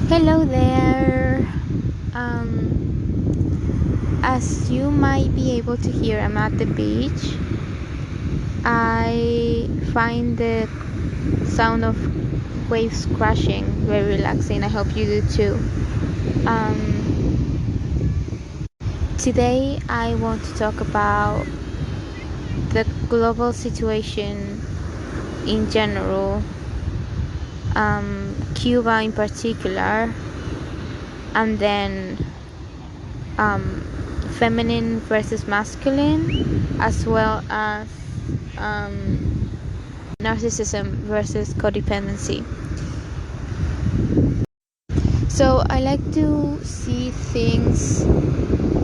Hello there. As you might be able to hear, I'm at the beach. I find the sound of waves crashing very relaxing. I hope you do too. Today I want to talk about the global situation in general, Cuba in particular, and then feminine versus masculine, as well as narcissism versus codependency. So I like to see things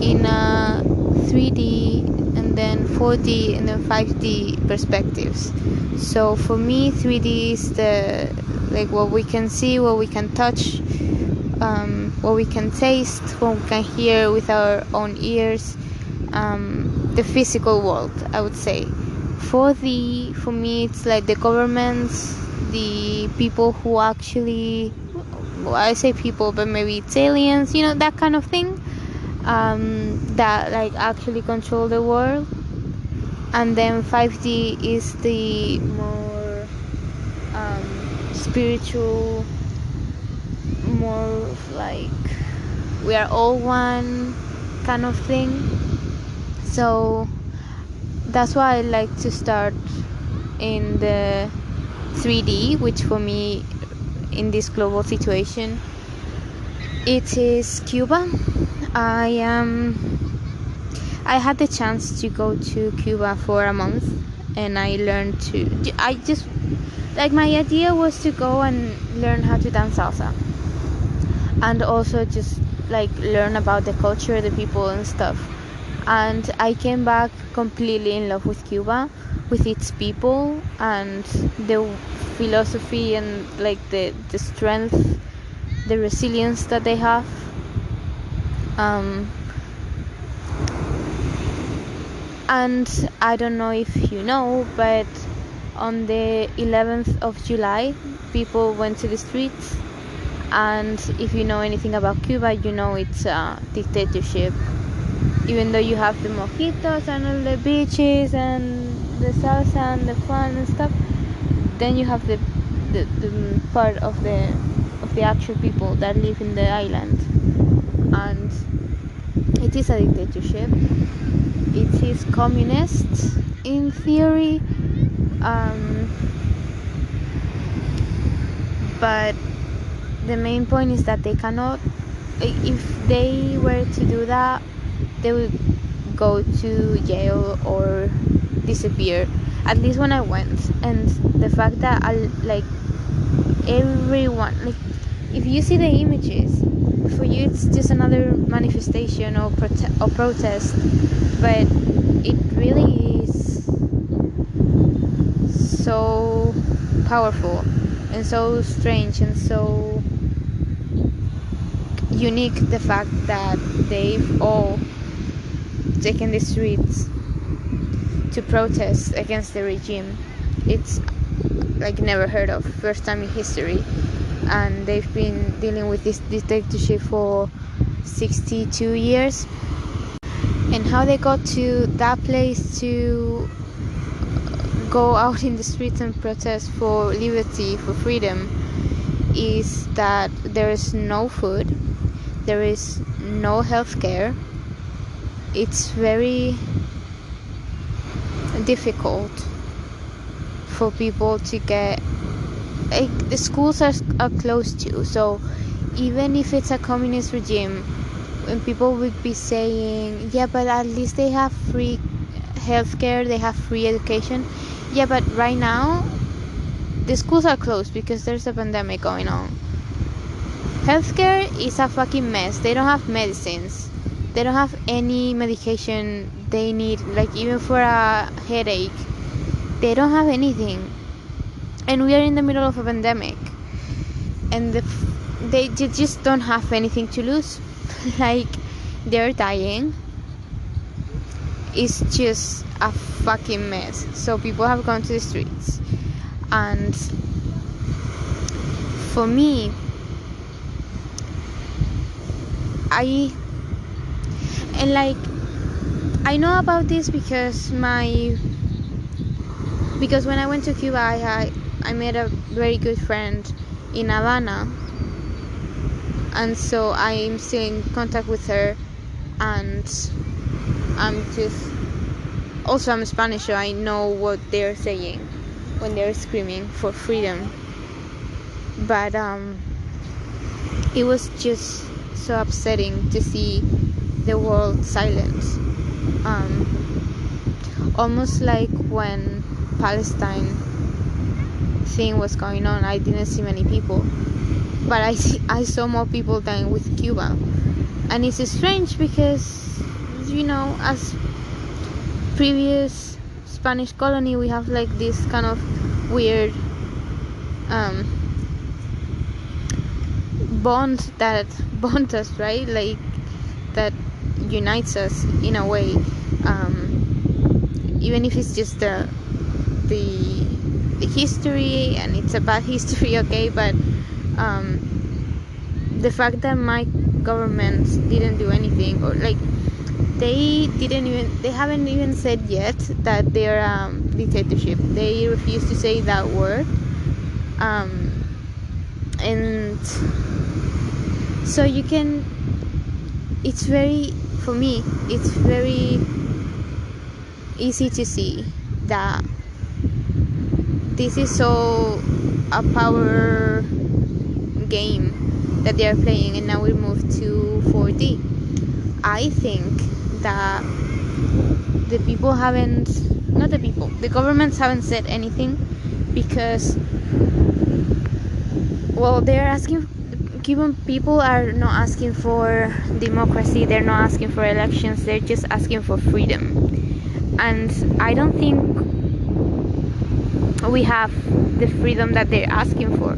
in a 3D and then 4D and then 5D perspectives. So for me, 3D is what we can see, what we can touch, what we can taste, what we can hear with our own ears, the physical world, I would say. 4D, for me, it's like the governments, the people who actually, well, I say people, but maybe it's aliens, that kind of thing, that actually control the world. And then 5D is the more spiritual, more like we are all one kind of thing. So that's why I like to start in the 3D, which for me in this global situation it is Cuba. I had the chance to go to Cuba for a month, and I just my idea was to go and learn how to dance salsa, and also just learn about the culture, the people and stuff. And I came back completely in love with Cuba, with its people and the philosophy and the strength, the resilience that they have. And I don't know if you know, but on the 11th of July, people went to the streets. And if you know anything about Cuba, you know it's a dictatorship. Even though you have the mojitos and all the beaches and the salsa and the fun and stuff, then you have the part of the actual people that live in the island. And it is a dictatorship. It is communist in theory, but the main point is that they cannot, if they were to do that, they would go to jail or disappear. At least when I went. And the fact that everyone, if you see the images, for you it's just another manifestation or protest, but it really is so powerful and so strange and so unique, the fact that they've all taken the streets to protest against the regime. It's never heard of, first time in history. And they've been dealing with this dictatorship for 62 years. And how they got to that place to go out in the streets and protest for liberty, for freedom, is that there is no food, there is no health care. It's very difficult for people to get, the schools are closed too. So even if it's a communist regime, when people would be saying, yeah, but at least they have free healthcare, they have free education. Yeah, but right now the schools are closed because there's a pandemic going on. Healthcare is a fucking mess. They don't have medicines, they don't have any medication they need, even for a headache. They don't have anything. And we are in the middle of a pandemic, and they just don't have anything to lose. They're dying. It's just a fucking mess. So people have gone to the streets. And for me, I know about this because when I went to Cuba, I made a very good friend in Havana, and so I'm still in contact with her, and I'm Spanish, so I know what they're saying when they're screaming for freedom. But it was just so upsetting to see the world silent. Almost like when Palestine thing was going on, I didn't see many people, but I saw more people than with Cuba. And it's strange because, as previous Spanish colony, we have like this kind of weird bond that bonds us, right? Like that unites us in a way, even if it's just the history, and it's a bad history, okay, but the fact that my government didn't do anything, or like they haven't even said yet that they're dictatorship. They refuse to say that word, and so for me it's very easy to see that this is all a power game that they are playing, and now we move to 4D. I think that the governments haven't said anything because, well, Cuban people are not asking for democracy, they're not asking for elections, they're just asking for freedom. And I don't think we have the freedom that they're asking for.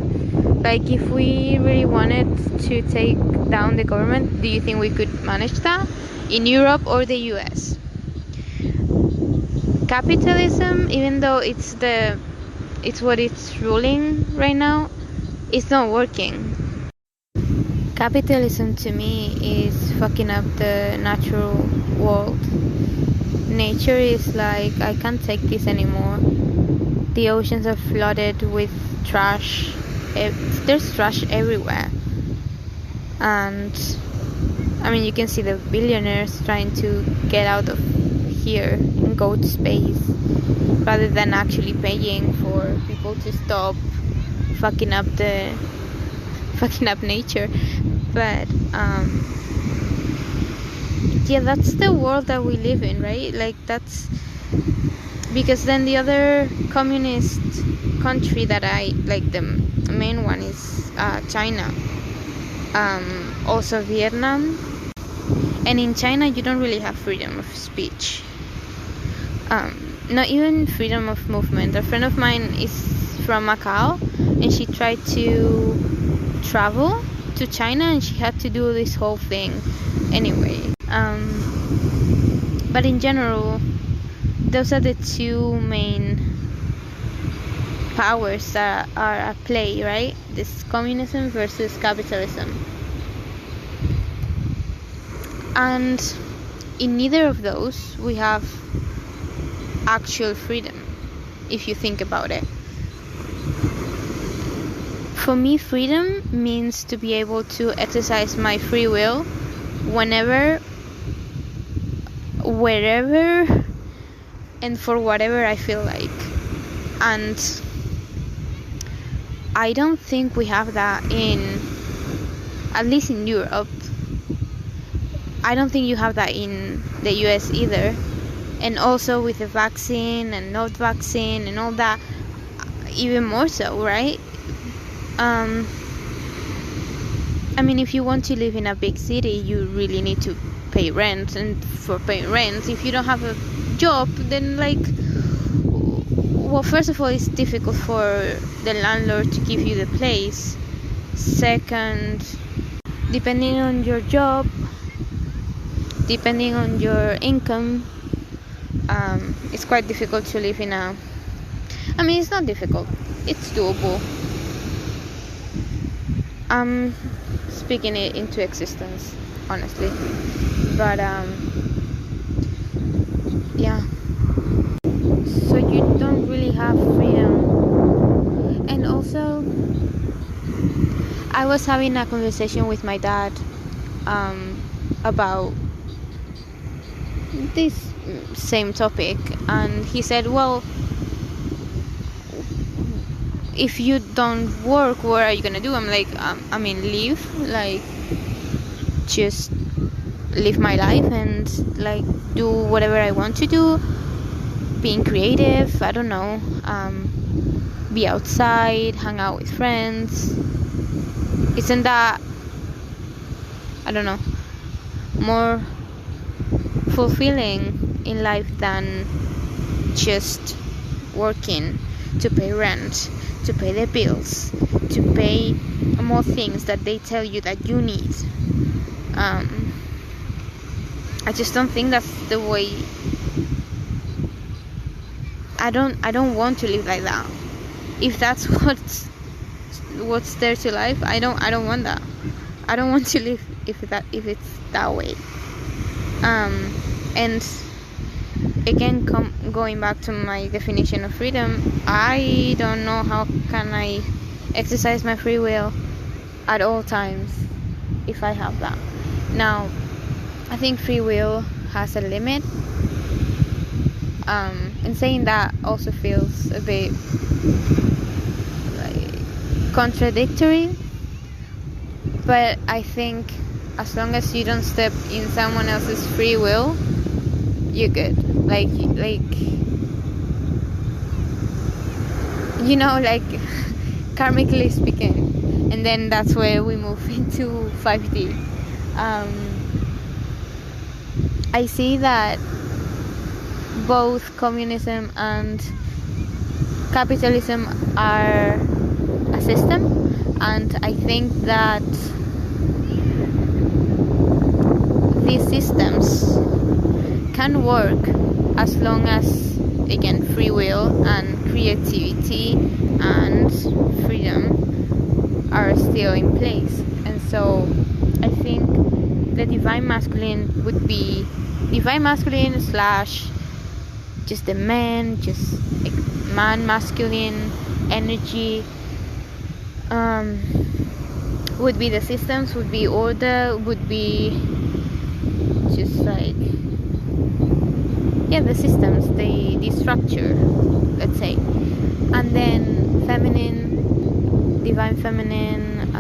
Like, if we really wanted to take down the government, do you think we could manage that in Europe or the US? Capitalism, even though it's what it's ruling right now, it's not working. Capitalism to me is fucking up the natural world. Nature is like, I can't take this anymore. The oceans are flooded with trash. There's trash everywhere. And I mean, you can see the billionaires trying to get out of here and go to space, rather than actually paying for people to stop fucking up nature. But yeah, that's the world that we live in, right? Like, that's because then the other communist country that I like, the main one is China, also Vietnam. And in China you don't really have freedom of speech, not even freedom of movement. A friend of mine is from Macau, and she tried to travel to China, and she had to do this whole thing anyway. But in general, those are the two main powers that are at play, right? This communism versus capitalism. And in neither of those we have actual freedom, if you think about it. For me, freedom means to be able to exercise my free will whenever, wherever, and for whatever I feel like. And I don't think we have that at least in Europe. I don't think you have that in the US either. And also with the vaccine and not vaccine and all that, even more so, right? I mean, if you want to live in a big city, you really need to pay rent, and for paying rent, if you don't have a job, then well, first of all, it's difficult for the landlord to give you the place. Second, depending on your job, depending on your income, it's quite difficult to live it's not difficult, it's doable. I'm speaking it into existence. honestly. But yeah, so you don't really have freedom. And also, I was having a conversation with my dad about this same topic, and he said, well, if you don't work, what are you gonna do? I'm like, leave, like, just live my life and like do whatever I want to do, being creative, I don't know, be outside, hang out with friends. Isn't that, I don't know, more fulfilling in life than just working to pay rent, to pay the bills, to pay more things that they tell you that you need? I just don't think that's the way. I don't want to live like that. If that's what's there to life, I don't want that. I don't want to live if it's that way. And again, going back to my definition of freedom, I don't know how can I exercise my free will at all times if I have that. Now, I think free will has a limit, and saying that also feels a bit like contradictory, but I think as long as you don't step in someone else's free will, you're good. Like karmically speaking. And then that's where we move into 5D. I see that both communism and capitalism are a system, and I think that these systems can work as long as, again, free will and creativity and freedom are still in place. And so I think the divine masculine would be divine masculine slash just the man, just like man masculine energy, would be the systems, would be order, would be just like, yeah, the systems, the structure, let's say. And then feminine, divine feminine,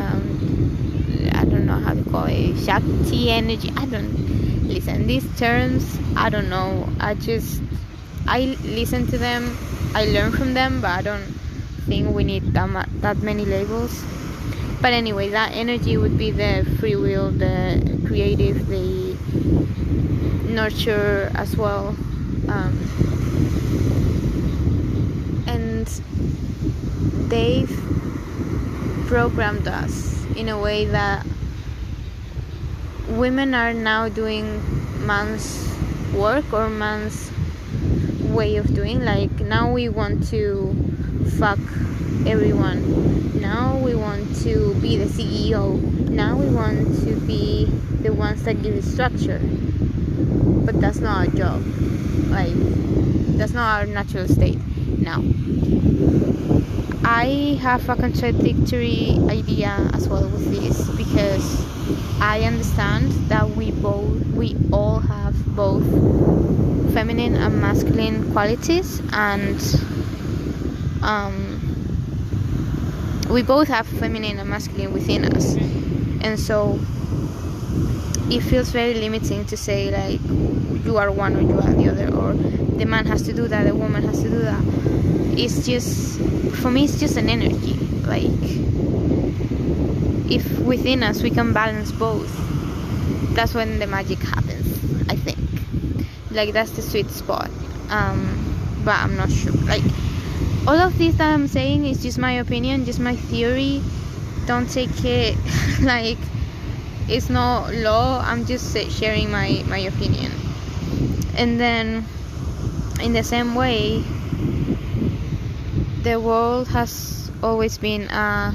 I don't know how to call it, Shakti energy, listen, these terms, I don't know, I listen to them, I learn from them, but I don't think we need that many labels. But anyway, that energy would be the free will, the creative, the nurture as well. And they've programmed us in a way that women are now doing man's work or man's way of doing. Like, now we want to fuck everyone, now we want to be the CEO, now we want to be the ones that give it structure. But that's not our job, like, that's not our natural state. Now, I have a contradictory idea as well with this, because I understand that we all have both feminine and masculine qualities, and we both have feminine and masculine within us. And so it feels very limiting to say like you are one or you are the other, or the man has to do that, the woman has to do that. It's just, for me, it's just an energy. Like, if within us we can balance both, that's when the magic happens, I think. Like, that's the sweet spot. But I'm not sure. Like, all of this that I'm saying is just my opinion, just my theory. Don't take it like it's no law. I'm just sharing my opinion. And then in the same way, the world has always been I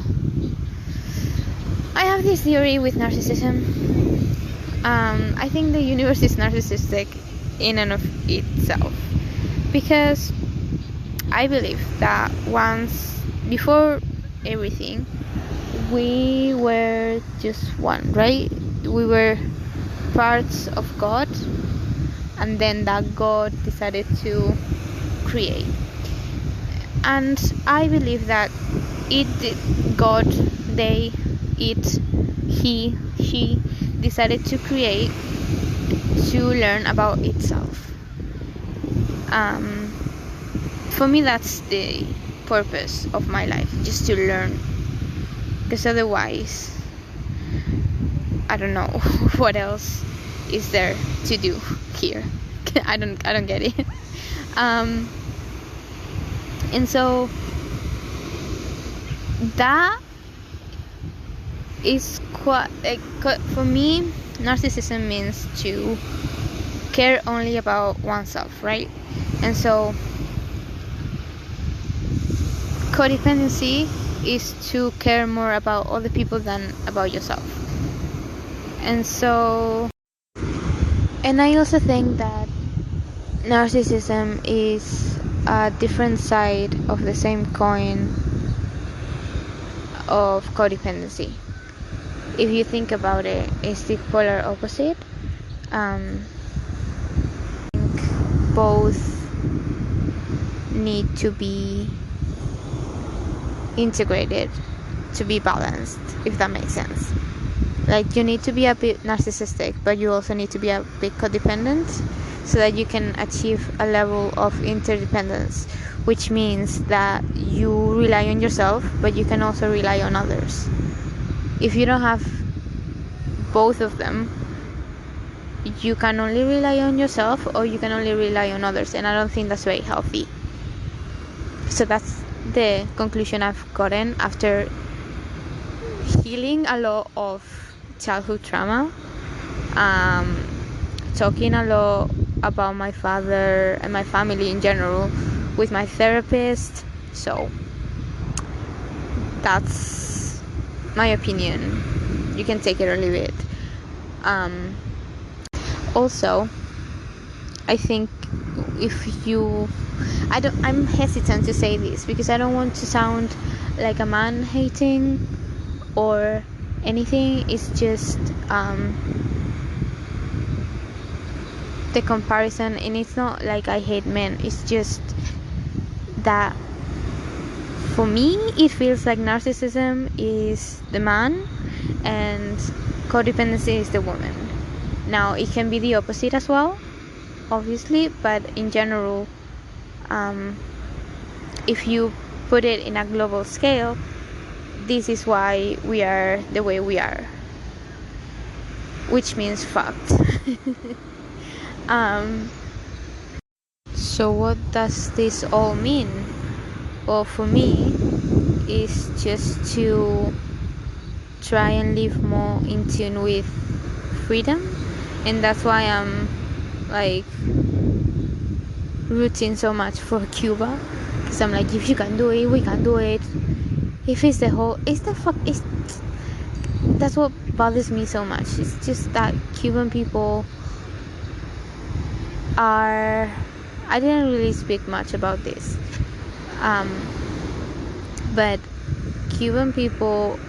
have this theory with narcissism. I think the universe is narcissistic in and of itself, because I believe that before everything, we were just one, right? We were parts of God, and then that God decided to create. And I believe that God, they, it, he, she decided to create to learn about itself. For me, that's the purpose of my life, just to learn. Because otherwise, I don't know what else is there to do here. I don't get it. And so that is quite for me. Narcissism means to care only about oneself, right? And so codependency is to care more about other people than about yourself. And I also think that narcissism is a different side of the same coin of codependency. If you think about it, it's the polar opposite. I think both need to be integrated to be balanced, if that makes sense. Like, you need to be a bit narcissistic, but you also need to be a bit codependent, so that you can achieve a level of interdependence, which means that you rely on yourself, but you can also rely on others. If you don't have both of them, you can only rely on yourself, or you can only rely on others, and I don't think that's very healthy. So that's the conclusion I've gotten after healing a lot of childhood trauma, talking a lot about my father and my family in general with my therapist. So that's my opinion. You can take it or leave it. Also, I think I'm hesitant to say this because I don't want to sound like a man hating or anything. It's just the comparison, and it's not like I hate men. It's just that for me it feels like narcissism is the man and codependency is the woman. Now it can be the opposite as well, obviously, but in general, if you put it in a global scale, this is why we are the way we are, which means fucked. So what does this all mean? Well, for me, it's just to try and live more in tune with freedom, and that's why I'm like rooting so much for Cuba, because I'm like, if you can do it, we can do it. If it's that's what bothers me so much. It's just that Cuban people are, I didn't really speak much about this, but Cuban people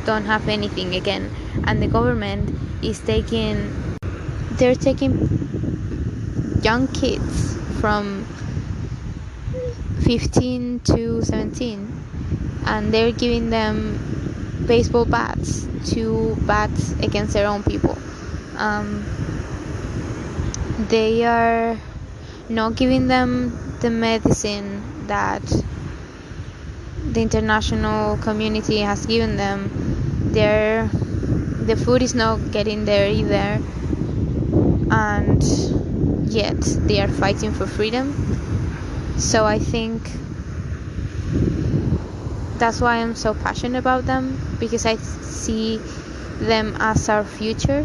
don't have anything again, and the government is taking young kids from 15 to 17, and they're giving them baseball bats to bat against their own people. They are not giving them the medicine that the international community has given them. The food is not getting there either, and yet they are fighting for freedom. So I think that's why I'm so passionate about them, because I see them as our future.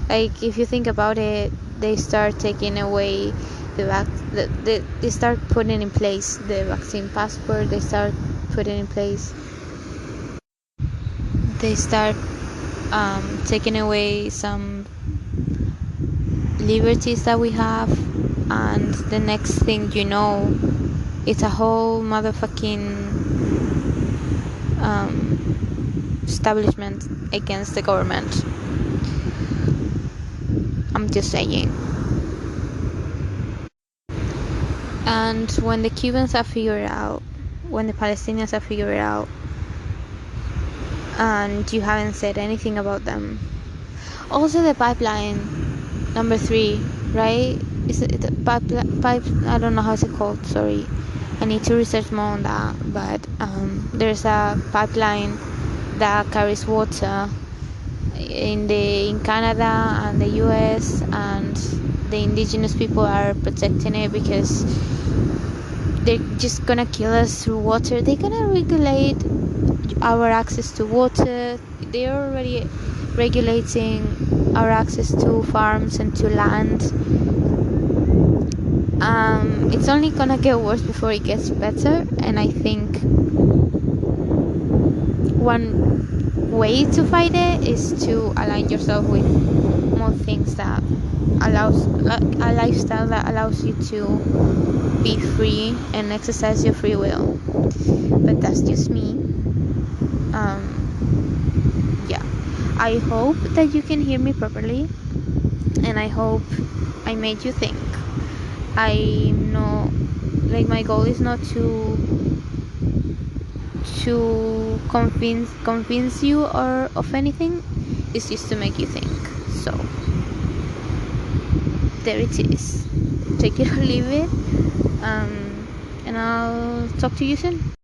Like, if you think about it, they start taking away they start putting in place the vaccine passport. They start taking away some liberties that we have, and the next thing you know, it's a whole motherfucking establishment against the government. I'm just saying. And when the Cubans are figured out, when the Palestinians are figured out, and you haven't said anything about them. Also, the pipeline number 3, right? Is it the pipe? I don't know how it's called. Sorry, I need to research more on that. But there's a pipeline that carries water in Canada and the US, and the indigenous people are protecting it because they're just gonna kill us through water. They're gonna regulate our access to water. They're already regulating our access to farms and to land. It's only gonna get worse before it gets better, and I think one way to fight it is to align yourself with more things that allows a lifestyle that allows you to be free and exercise your free will. But that's just me. Yeah, I hope that you can hear me properly, and I hope I made you think. I'm not, like, my goal is not to convince you or of anything. It's just to make you think. So there it is. Take it or leave it. And I'll talk to you soon.